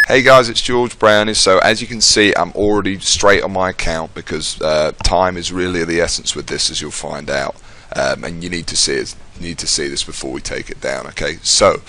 Hey guys, it's George Brownie. So as you can see, I'm already straight on my account because time is really the essence with this, as you'll find out. And you need to see it. You need to see this before we take it down. Okay. So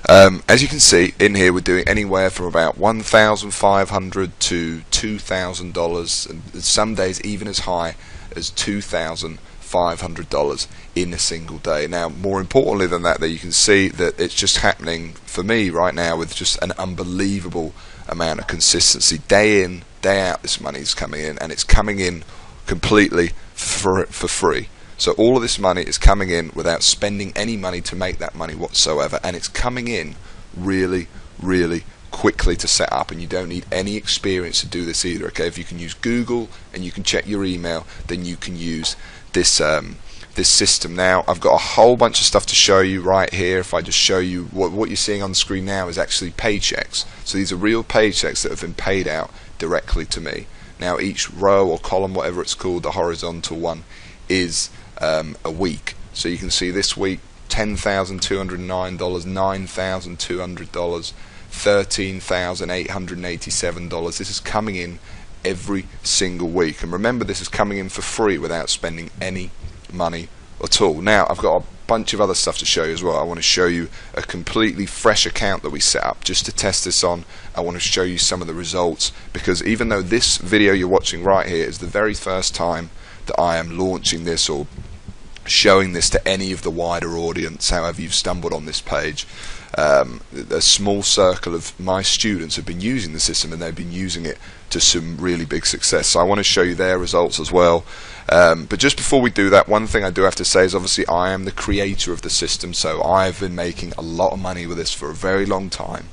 as you can see in here, we're doing anywhere from about $1,500 to $2,000, and some days even as high as $2,500 in a single day. Now, more importantly than that, you can see that it's just happening for me right now with just an unbelievable amount of consistency. Day in, day out, this money is coming in, and it's coming in completely for free. So all of this money is coming in without spending any money to make that money whatsoever, and it's coming in really, really quickly to set up, and you don't need any experience to do this either. Okay, if you can use Google and you can check your email, then you can use this this system. Now I've got a whole bunch of stuff to show you right here. If I just show you what you're seeing on the screen now is actually paychecks. So these are real paychecks that have been paid out directly to me. Now each row or column, whatever it's called, the horizontal one, is a week. So you can see this week $10,209, $9,200, $13,887. This is coming in every single week, and remember, this is coming in for free without spending any money at all. Now I've got a bunch of other stuff to show you as well. I want to show you a completely fresh account that we set up just to test this on. I want to show you some of the results, because even though this video you're watching right here is the very first time that I am launching this or showing this to any of the wider audience, however you've stumbled on this page, a small circle of my students have been using the system, and they've been using it to some really big success. So I want to show you their results as well. But just before we do that, one thing I do have to say is obviously I am the creator of the system, so I've been making a lot of money with this for a very long time.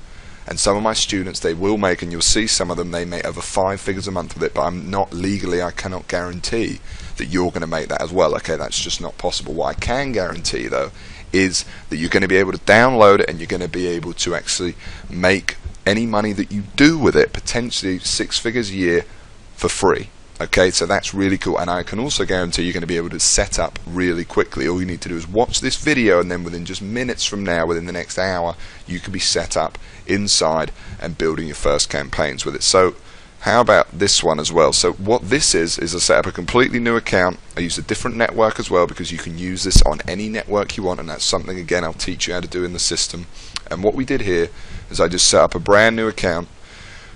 And some of my students, they will make, and you'll see some of them, they make over 5 figures a month with it, but I'm not legally, I cannot guarantee that you're going to make that as well. Okay, that's just not possible. What I can guarantee though is that you're going to be able to download it, and you're going to be able to actually make any money that you do with it, potentially 6 figures a year, for free. Okay, so that's really cool, and I can also guarantee you're going to be able to set up really quickly. All you need to do is watch this video, and then within just minutes from now, within the next hour, you can be set up inside and building your first campaigns with it. So how about this one as well? So what this is I set up a completely new account. I use a different network as well, because you can use this on any network you want, and that's something, again, I'll teach you how to do in the system. And what we did here is I just set up a brand new account,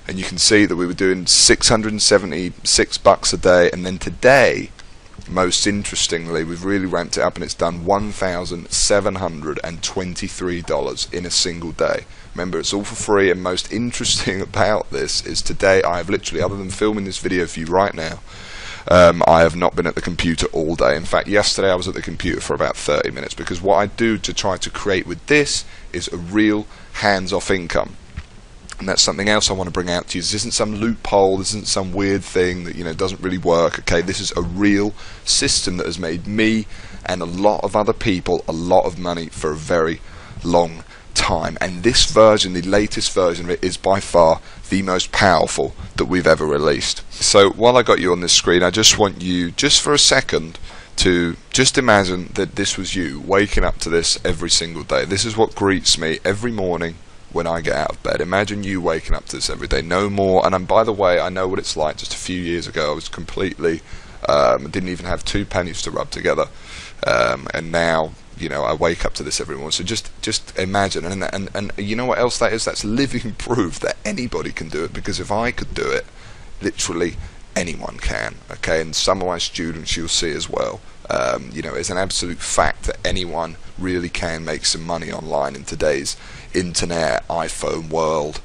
and you can see that we were doing $676 a day, and then today, most interestingly, we've really ramped it up, and it's done $1,723 in a single day. Remember, it's all for free, and most interesting about this is today I have literally, other than filming this video for you right now, I have not been at the computer all day. In fact, yesterday I was at the computer for about 30 minutes, because what I do to try to create with this is a real hands-off income. And that's something else I want to bring out to you. This isn't some loophole, this isn't some weird thing that, you know, doesn't really work. Okay, this is a real system that has made me and a lot of other people a lot of money for a very long time. And this version, the latest version of it, is by far the most powerful that we've ever released. So while I got you on this screen, I just want you, just for a second, to just imagine that this was you waking up to this every single day. This is what greets me every morning when I get out of bed. Imagine you waking up to this every day, no more. And by the way, I know what it's like. Just a few years ago, I was completely didn't even have 2 pennies to rub together, and now, you know, I wake up to this every morning. So just imagine, and you know what else that is? That's living proof that anybody can do it, because if I could do it, literally anyone can. Okay, and some of my students you'll see as well. You know, it's an absolute fact that anyone really can make some money online in today's internet, iPhone world.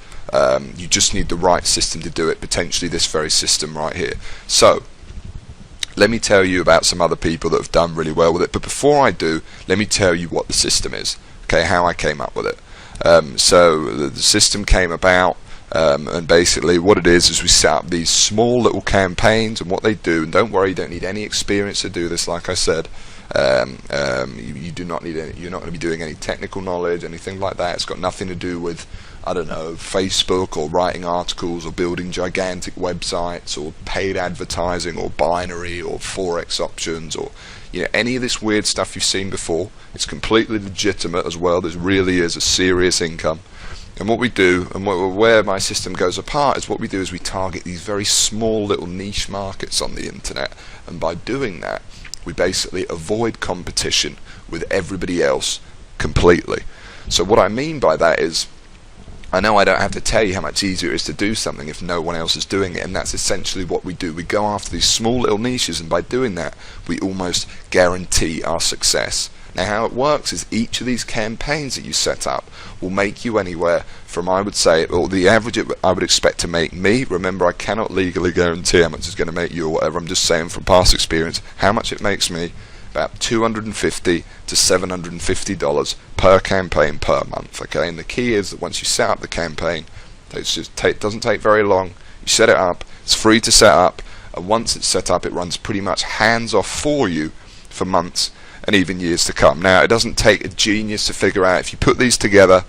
You just need the right system to do it, potentially this very system right here. So let me tell you about some other people that have done really well with it, but before I do, let me tell you what the system is, okay, how I came up with it. So the system came about, and basically what it is we set up these small little campaigns, and what they do, and don't worry, you don't need any experience to do this, like I said. You do not need any, you're not going to be doing any technical knowledge, anything like that. It's got nothing to do with, I don't know, Facebook or writing articles or building gigantic websites or paid advertising or binary or forex options or, you know, any of this weird stuff you've seen before. It's completely legitimate as well. There really is a serious income. And what we do, and where my system goes apart, is what we do is we target these very small little niche markets on the internet, and by doing that we basically avoid competition with everybody else completely. So what I mean by that is, I know I don't have to tell you how much easier it is to do something if no one else is doing it, and that's essentially what we do. We go after these small little niches, and by doing that we almost guarantee our success. Now how it works is each of these campaigns that you set up will make you anywhere from, I would say, or the average I would expect to make me, remember I cannot legally guarantee how much it's going to make you or whatever, I'm just saying from past experience how much it makes me, about $250 to $750 per campaign per month. Okay, and the key is that once you set up the campaign, it doesn't take very long. You set it up, it's free to set up, and once it's set up it runs pretty much hands off for you for months and even years to come. Now it doesn't take a genius to figure out, if you put these together,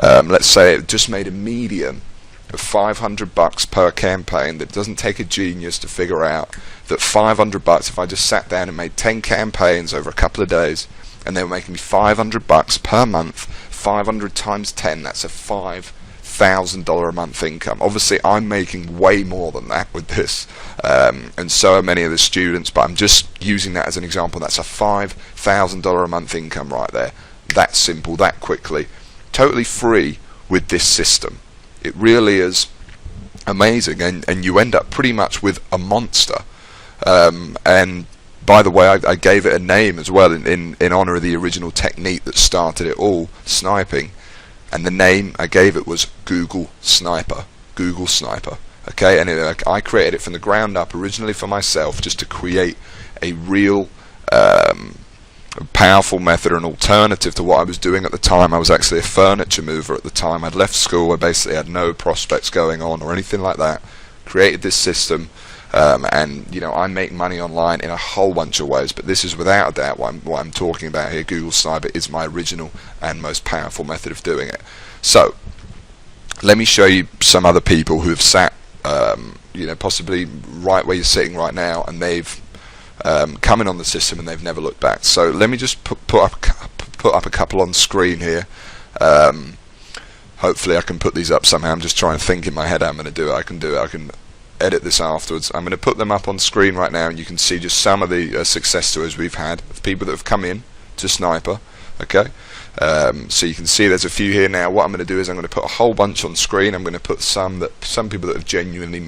let's say it just made a median of $500 per campaign, that doesn't take a genius to figure out that $500, if I just sat down and made 10 campaigns over a couple of days and they were making me $500 per month, 500 times 10, that's a $5,000 a month income. Obviously I'm making way more than that with this, and so are many of the students, but I'm just using that as an example. That's a $5,000 a month income right there. That simple, that quickly, totally free with this system. It really is amazing, and you end up pretty much with a monster. And by the way, I gave it a name as well in honor of the original technique that started it all, sniping, and the name I gave it was Google Sniper. Google Sniper. Okay, and I created it from the ground up originally for myself, just to create a real powerful method, an alternative to what I was doing at the time. I was actually a furniture mover at the time. I'd left school, I basically had no prospects going on or anything like that. Created this system, and you know, I make money online in a whole bunch of ways, but this is without a doubt what I'm talking about here. Google Sniper is my original and most powerful method of doing it. So let me show you some other people who have sat you know, possibly right where you're sitting right now, and they've come in on the system and they've never looked back. So let me just put up a couple on screen here. Hopefully I can put these up somehow. I'm just trying to think in my head how I'm going to do it. I can do it. I can edit this afterwards. I'm going to put them up on screen right now, and you can see just some of the success stories we've had of people that have come in to Sniper. Okay, so you can see there's a few here now. What I'm going to do is I'm going to put a whole bunch on screen. I'm going to put some people that have genuinely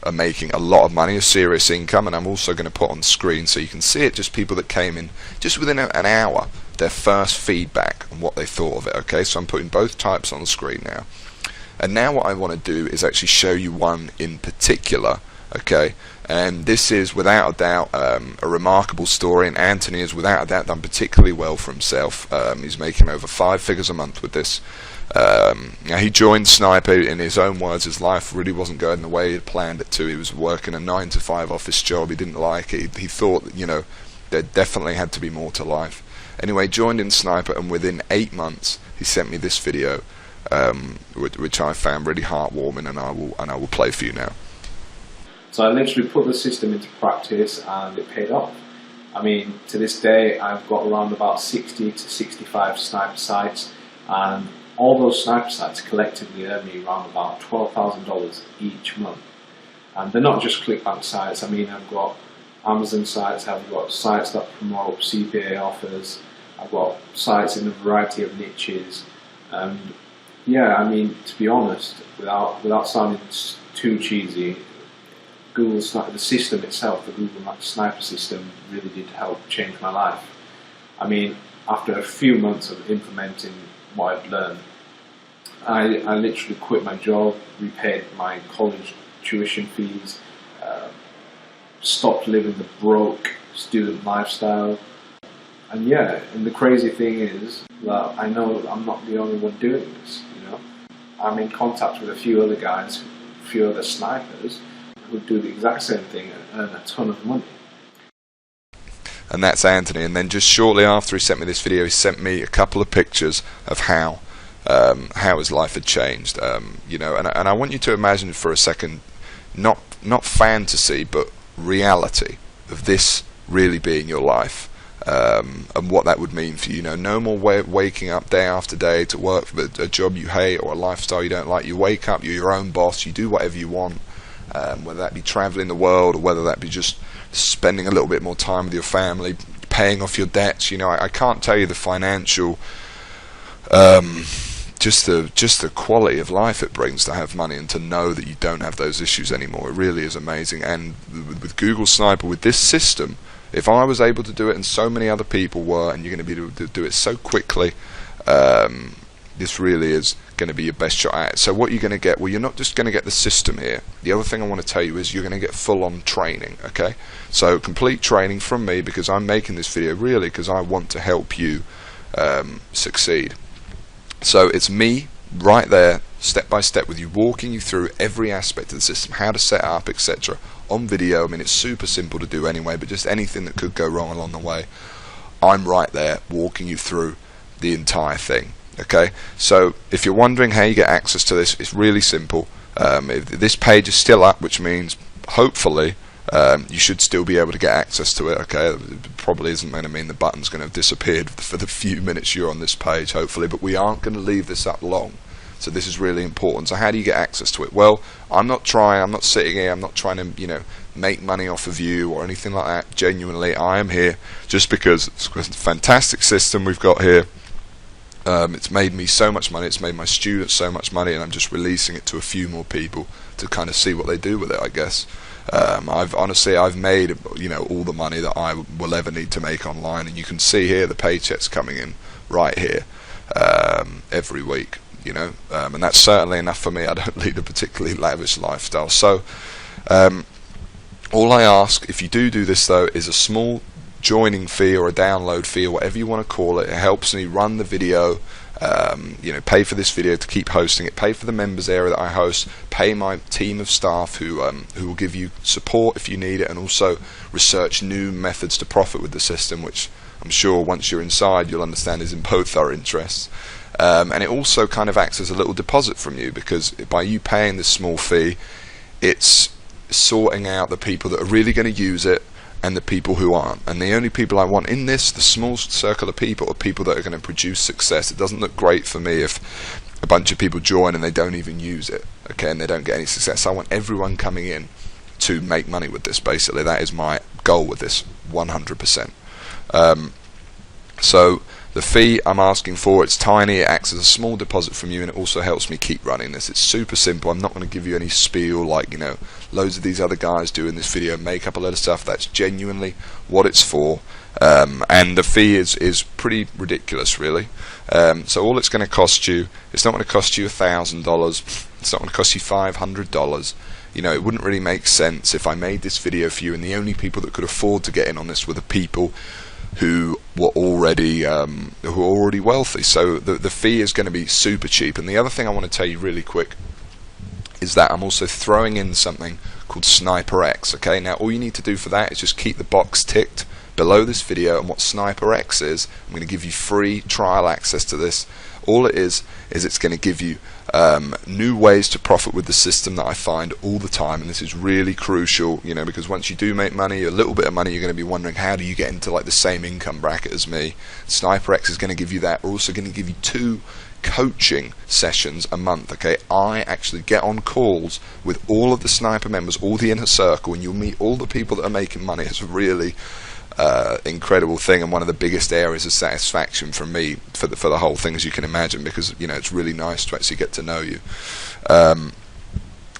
are making a lot of money, a serious income, and I'm also going to put on screen so you can see it, just people that came in just within an hour, their first feedback and what they thought of it. Okay, so I'm putting both types on the screen now, and now what I want to do is actually show you one in particular. Okay, and this is without a doubt a remarkable story, and Anthony has without a doubt done particularly well for himself. He's making over 5 figures a month with this. Now he joined Sniper, in his own words, his life really wasn't going the way he had planned it to. He was working a 9-to-5 office job, he didn't like it, he thought that, you know, there definitely had to be more to life. Anyway, joined in Sniper, and within 8 months he sent me this video, which I found really heartwarming, and I will play for you now. So I literally put the system into practice, and it paid off. I mean, to this day I've got around about 60 to 65 Sniper sites, and all those Sniper sites collectively earn me around about $12,000 each month. And they're not just ClickBank sites. I mean, I've got Amazon sites, I've got sites that promote CPA offers, I've got sites in a variety of niches. And yeah, I mean, to be honest, without sounding too cheesy, Google Sniper, the system itself, the Google Sniper system, really did help change my life. I mean, after a few months of implementing what I've learned, I literally quit my job, repaid my college tuition fees, stopped living the broke student lifestyle. And yeah, and the crazy thing is that I know I'm not the only one doing this. You know, I'm in contact with a few other guys, a few other snipers who do the exact same thing and earn a ton of money. And that's Anthony. And then just shortly after he sent me this video, he sent me a couple of pictures of how his life had changed. You know, and I want you to imagine for a second, not fantasy, but reality of this really being your life. and what that would mean for you. No more waking up day after day to work for a job you hate or a lifestyle you don't like. You wake up, you're your own boss, you do whatever you want, whether that be traveling the world or whether that be just spending a little bit more time with your family, paying off your debts. I can't tell you the financial just the quality of life it brings to have money and to know that you don't have those issues anymore. It really is amazing. And with Google Sniper, with this system, if I was able to do it and so many other people were, and you're going to be able to do it so quickly, this really is going to be your best shot at it. So what you're going to get, well, you're not just going to get the system here. The other thing I want to tell you is you're going to get full-on training, okay? So complete training from me, because I'm making this video really because I want to help you succeed. So it's me right there, step by step, with you, walking you through every aspect of the system, how to set up, etc. on video. I mean, it's super simple to do anyway, but just anything that could go wrong along the way, I'm right there walking you through the entire thing. Okay, so if you're wondering how you get access to this, it's really simple. If this page is still up, which means hopefully you should still be able to get access to it. Okay, it probably isn't going to mean the button's going to have disappeared for the few minutes you're on this page, hopefully, but we aren't going to leave this up long. So this is really important. So how do you get access to it? Well, I'm not sitting here, I'm not trying to, make money off of you or anything like that. Genuinely, I am here just because it's a fantastic system we've got here. It's made me so much money, it's made my students so much money, and I'm just releasing it to a few more people to kind of see what they do with it, I guess. I've made all the money that I will ever need to make online, and you can see here the paychecks coming in right here every week, and that's certainly enough for me. I don't lead a particularly lavish lifestyle. So all I ask, if you do this though, is a small joining fee or a download fee or whatever you want to call it. It helps me run the video, pay for this video to keep hosting it, pay for the members area that I host, pay my team of staff who will give you support if you need it, and also research new methods to profit with the system, which I'm sure once you're inside you'll understand is in both our interests. And it also kind of acts as a little deposit from you, because by you paying this small fee, it's sorting out the people that are really going to use it and the people who aren't. And the only people I want in this, the small circle of people, are people that are going to produce success. It doesn't look great for me if a bunch of people join and they don't even use it, okay, and they don't get any success. I want everyone coming in to make money with this, basically. That is my goal with this, 100%. So the fee I'm asking for, it's tiny, it acts as a small deposit from you, and it also helps me keep running this. It's super simple. I'm not going to give you any spiel like loads of these other guys do in this video, make up a lot of stuff. That's genuinely what it's for, and the fee is pretty ridiculous, really. So all it's going to cost you, it's not going to cost you $1,000, it's not going to cost you $500. It wouldn't really make sense if I made this video for you and the only people that could afford to get in on this were the people who were already wealthy. So the fee is going to be super cheap. And the other thing I want to tell you really quick is that I'm also throwing in something called SniperX. Okay, now all you need to do for that is just keep the box ticked below this video, and what SniperX is, I'm going to give you free trial access to this. All it is it's going to give you new ways to profit with the system that I find all the time, and this is really crucial, because once you do make money, a little bit of money, you're going to be wondering, how do you get into like the same income bracket as me? SniperX is going to give you that. We're also going to give you 2 coaching sessions a month. Okay, I actually get on calls with all of the Sniper members, all the inner circle, and you'll meet all the people that are making money. It's really incredible thing, and one of the biggest areas of satisfaction for me for the whole thing, as you can imagine, because it's really nice to actually get to know you.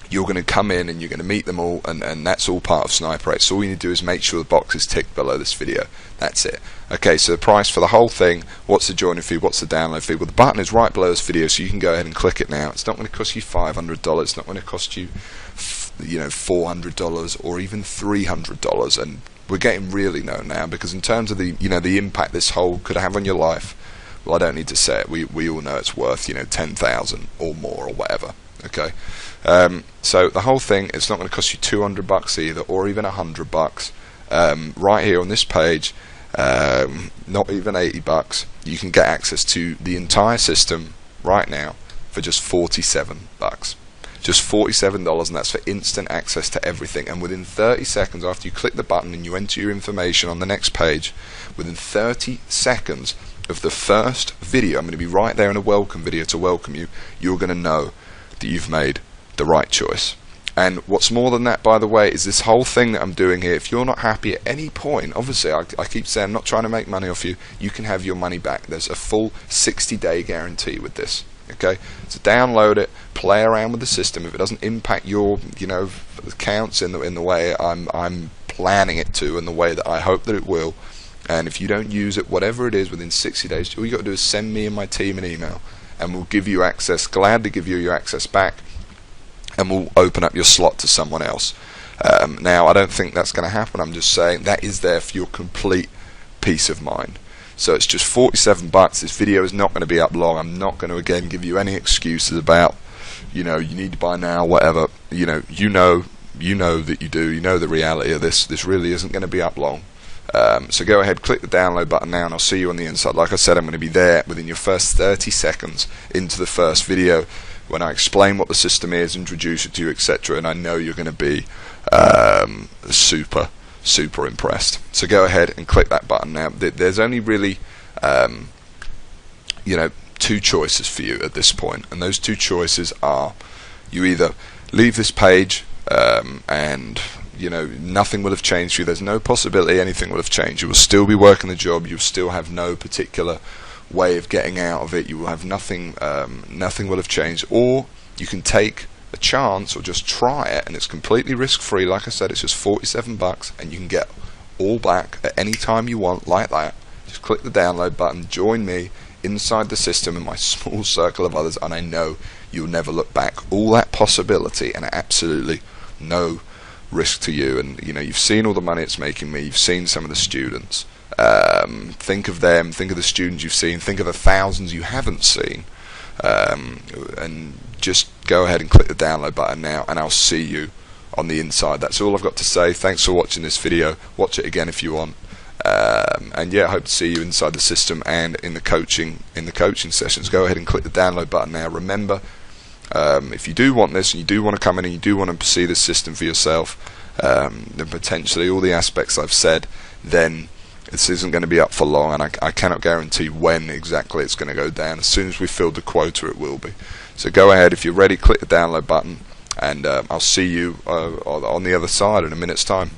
You're going to come in and you're going to meet them all, and that's all part of SniperX. So all you need to do is make sure the box is ticked below this video. That's it. Okay, so the price for the whole thing, what's the joining fee, what's the download fee? Well, the button is right below this video, so you can go ahead and click it now. It's not going to cost you $500, it's not going to cost you $400 or even $300, and we're getting really known now, because in terms of the impact this whole could have on your life, well, I don't need to say it. We all know it's worth 10,000 or more or whatever. Okay, so the whole thing, it's not going to cost you $200 either, or even $100. Right here on this page, not even $80. You can get access to the entire system right now for just $47. Just $47, and that's for instant access to everything. And within 30 seconds after you click the button and you enter your information on the next page, within 30 seconds of the first video, I'm going to be right there in a welcome video to welcome you, you're going to know that you've made the right choice. And what's more than that, by the way, is this whole thing that I'm doing here. If you're not happy at any point, obviously I keep saying I'm not trying to make money off you, you can have your money back. There's a full 60-day guarantee with this. Okay, so download it, play around with the system. If it doesn't impact your, accounts in the way I'm planning it to, and the way that I hope that it will, and if you don't use it, whatever it is, within 60 days, all you got to do is send me and my team an email, and we'll give you access. Glad to give you your access back, and we'll open up your slot to someone else. Now, I don't think that's going to happen. I'm just saying that is there for your complete peace of mind. So it's just $47. This video is not going to be up long. I'm not going to again give you any excuses about, you need to buy now, whatever. You know that you do. You know the reality of this. This really isn't going to be up long. So go ahead, click the download button now, and I'll see you on the inside. Like I said, I'm going to be there within your first 30 seconds into the first video when I explain what the system is, introduce it to you, etc. And I know you're going to be super impressed. So go ahead and click that button now. There's only really two choices for you at this point, and those two choices are: you either leave this page and nothing will have changed for you. There's no possibility anything will have changed. You will still be working the job. You will still have no particular way of getting out of it. You will have nothing will have changed. Or you can take a chance or just try it, and it's completely risk-free. Like I said, it's just $47, and you can get all back at any time you want, like that. Just click the download button, join me inside the system in my small circle of others, and I know you'll never look back. All that possibility and absolutely no risk to you. And you've seen all the money it's making me. You've seen some of the students. Think of them, think of the students you've seen, think of the thousands you haven't seen, and just go ahead and click the download button now, and I'll see you on the inside. That's all I've got to say. Thanks for watching this video. Watch it again if you want, and yeah, I hope to see you inside the system and in the coaching sessions. Go ahead and click the download button now. Remember, if you do want this, and you do want to come in and you do want to see the system for yourself, then potentially all the aspects I've said, then this isn't going to be up for long, and I cannot guarantee when exactly it's going to go down. As soon as we filled the quota, it will be. So go ahead, if you're ready, click the download button, and I'll see you on the other side in a minute's time.